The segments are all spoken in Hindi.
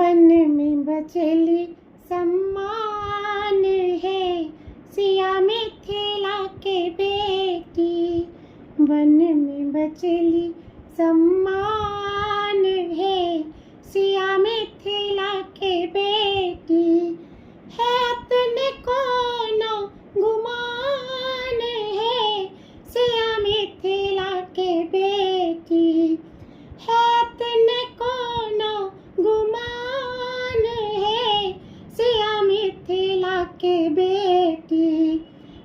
वन में बचेली सम्मान है, सिया मिथिला के बेटी। वन में बचेली सम्मान है, सिया मिथिला के बेटी। है तने कोनो गुमान है, सिया मिथिला के बेटी। है तने कोनो गुमान है, सिया मिथिला के बेटी।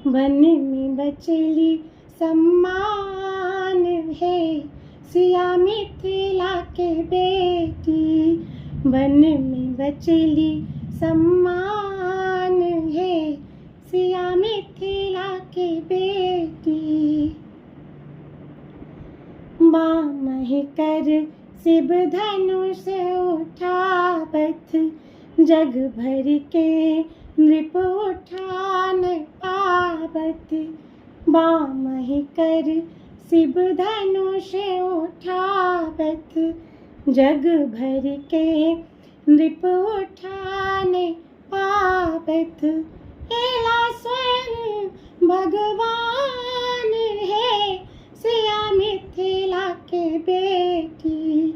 वन में बचेली सम्मान है, सिया मिथिला के बेटी। वन में बचेली सम्मान है, सिया मिथिला के बेटी। बामहि कर शिव धनुष उठावत, जग भर के नृप उठान पावत। बामहि कर शिव धनुष उठावत, जग भर के नृप उठान पावत। एला स्वयं भगवान है, सिया मिथिला के बेटी।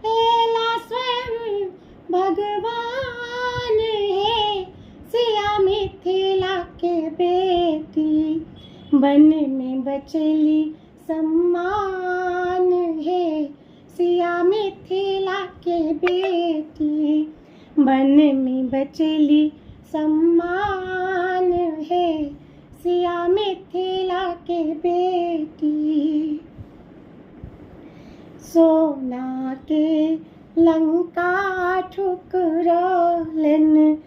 एला स्वयं भगवान है, सिया मिथिला के बेटी। वन में बचेली सम्मान है, सिया मिथिला के बेटी। वन में बचेली सम्मान है, सिया मिथिला के बेटी। सोना के लंका ठुकरालन,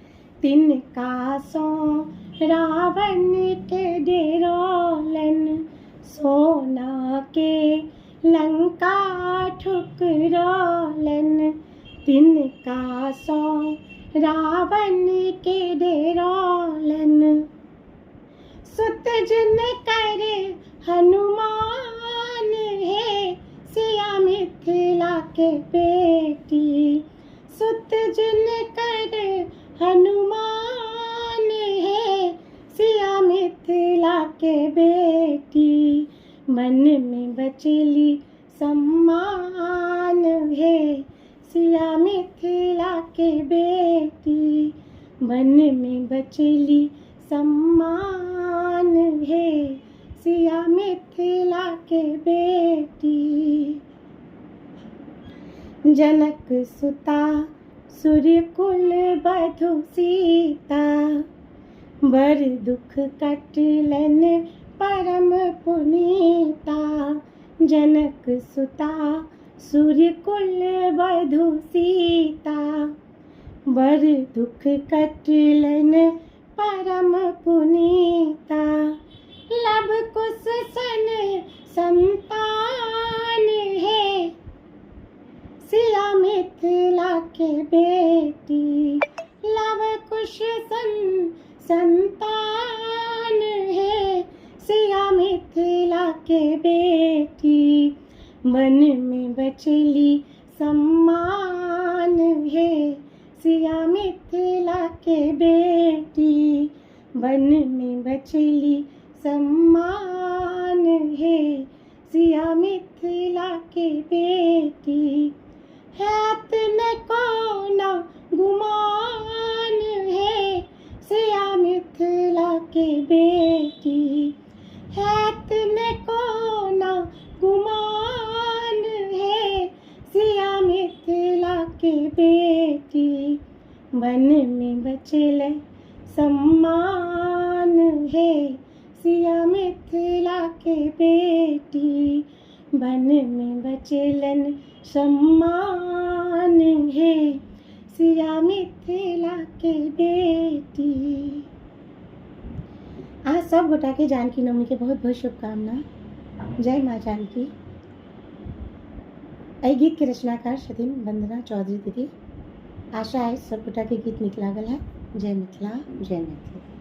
तिनका सो रावण के डेरालन। सोना के लंका ठुकरालन, तिनका सो रावण के डेरालन। सुत जिन कर हनुमान है, सिया मिथिला के बेटी। सुत जिन कर हनुमान है, सिया मिथिला के बेटी। वन में बचेली सम्मान है, सिया मिथिला के बेटी। वन में बचेली सम्मान है, सिया मिथिला के बेटी। जनक सुता सूर्य कुल बधु सीता, बर दुख कटलन परम पुनीता। जनक सुता सूर्य कुल बधु सीता, बर दुख कटलन परम पुनीता। लब कुश सन संतान है, सिया मिथिला के बेटी। लब कुश सन संतान है, सिया मिथिला के बेटी। वन में बचेली सम्मान है, सिया मिथिला के बेटी। वन में बचेली सम्मान है, सिया मिथिला के बेटी। है तने कोनो गुमान है, सिया मिथिला के बेटी। है तने कोनो गुमान है, सिया मिथिला के बेटी। वन में बचेले सम्मान है, सिया मिथिला के बेटी। वन में बचेलन सम्मान है, सिया मिथिला के बेटी। आज सब गोटा के जानकी नवमी के बहुत बहुत शुभकामना। जय माँ जानकी। एहि गीत के रचनाकार छथिन वंदना चौधरी दीदी। आशा है सब गोटा के गीत नीक लागल है। जय मिथिला, जय मैथिली।